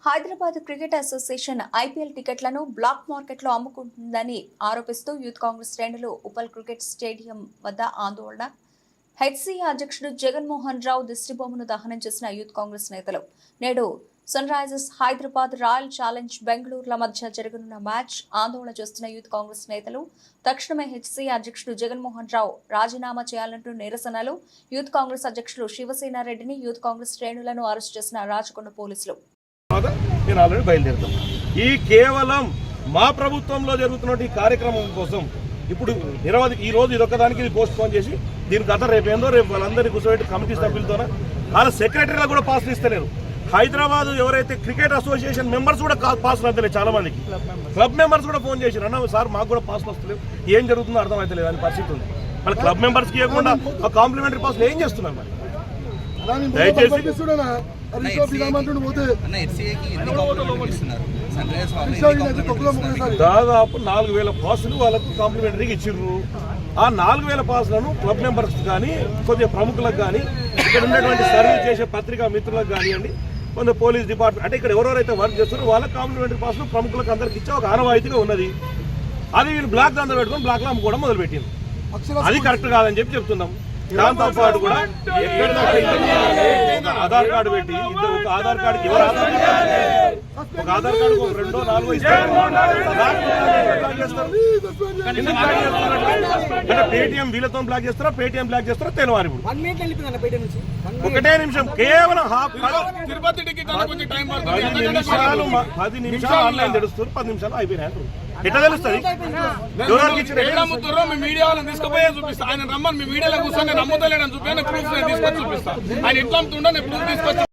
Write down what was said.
Hyderabad cricket association IPL టికెట్లను black మార్కెట్లో అమ్ముకుంటుందని ఆరోపిస్తూ యూత్ కాంగ్రెస్ శ్రేణులు ఉప్పల్ క్రికెట్ స్టేడియం వద్ద ఆందోళన. హెచ్సీఏ అధ్యక్షుడు జగన్మోహన్ రావు దిష్టిబొమ్మను దహనం చేసిన యూత్ కాంగ్రెస్ నేతలు. నేడు Sunrisers Hyderabad, royal challenge బెంగళూరుల మధ్య జరగనున్న మ్యాచ్ ఆందోళన చేస్తున్న యూత్ కాంగ్రెస్ నేతలు తక్షణమే హెచ్సీఏ అధ్యక్షుడు జగన్మోహన్ రావు రాజీనామా చేయాలంటూ నిరసనలు. యూత్ కాంగ్రెస్ అధ్యక్షుడు శివసేనారెడ్డిని, యూత్ కాంగ్రెస్ శ్రేణులను అరెస్ట్ చేసిన రాచకొండ పోలీసులు. నేను ఆల్రెడీ బయలుదేరుతాం. ఈ కేవలం మా ప్రభుత్వంలో జరుగుతున్న ఈ కార్యక్రమం కోసం ఇప్పుడు ఈ రోజు ఇదొక్కదానికి ఇది పోస్ట్ పోన్ చేసి దీని గత రేపు వాళ్ళందరినీ కూర్చోబెట్టి కమిటీ సభ్యులతోనే వాళ్ళ సెక్రటరీలకు కూడా పాసులు ఇస్తలేరు. హైదరాబాద్ ఎవరైతే క్రికెట్ అసోసియేషన్ మెంబర్స్ కూడా పాసులు అంతలేదు. చాలా మందికి క్లబ్ మెంబర్స్ కూడా ఫోన్ చేశారు, అన్న సార్ మాకు కూడా పాసులు వస్తలేవు, ఏం జరుగుతుందో అర్థం అవుతలేదు అని పరిస్థితి ఉంది. వాళ్ళ క్లబ్ మెంబర్స్కి ఇవ్వకుండా ఆ కాంప్లిమెంటరీ పాసులు ఏం చేస్తున్నారు? మరి దయచేసి దాదాపు 4,000 పాసులు వాళ్ళకు కాంప్లిమెంటరీకి ఇచ్చిర్రు. ఆ 4,000 పాసులను క్లబ్ మెంబర్స్ కానీ, కొద్దిగా ప్రముఖులకు కానీ, ఇక్కడ ఉన్నటువంటి సర్వీస్ చేసే పత్రికా మిత్రులకు కానివ్వండి, కొంత పోలీస్ డిపార్ట్మెంట్ అంటే ఇక్కడ ఎవరెవరైతే వర్క్ చేస్తున్నారో వాళ్ళకి కాంప్లిమెంటరీ పాసులు ప్రముఖులకు అందరికి ఇచ్చే ఒక ఆనవాయితీగా ఉన్నది. అది వీళ్ళు బ్లాక్ దందా పెట్టుకుని బ్లాక్లో అమ్ముకోవడం మొదలుపెట్టింది. అది కరెక్ట్ కాదని చెప్తున్నాం. దాంతో పాటు కూడా ఆధార్ కార్డు పెట్టి ఒక ఆధార్ కార్డుకి ఎవరు ఒక ఆధార్ కార్డు 2, 4 ఇస్తారు. పేటిఎం వీళ్ళతో బ్లాక్ చేస్తారా, పేటిఎం బ్లాక్ చేస్తారా తెలియాలి. ఇప్పుడు ఒకటే నిమిషం, కేవలం 10 నిమిషాలు ఆన్లైన్ తెలుస్తారు, 10 నిమిషాలు అయిపోయినాయి. ఎట్లా తెలుస్తుంది? మీడియా వాళ్ళని తీసుకుపోయే చూపిస్తా. ఆయన రమ్మని మీ మీడియాలో కూర్చొని నమ్ముతలేడని చూపి ప్రూఫ్ తీసుకొచ్చి చూపిస్తా. ఆయన ఎట్లా అమ్ముతుండో నేను ప్రూఫ్ తీసుకొచ్చి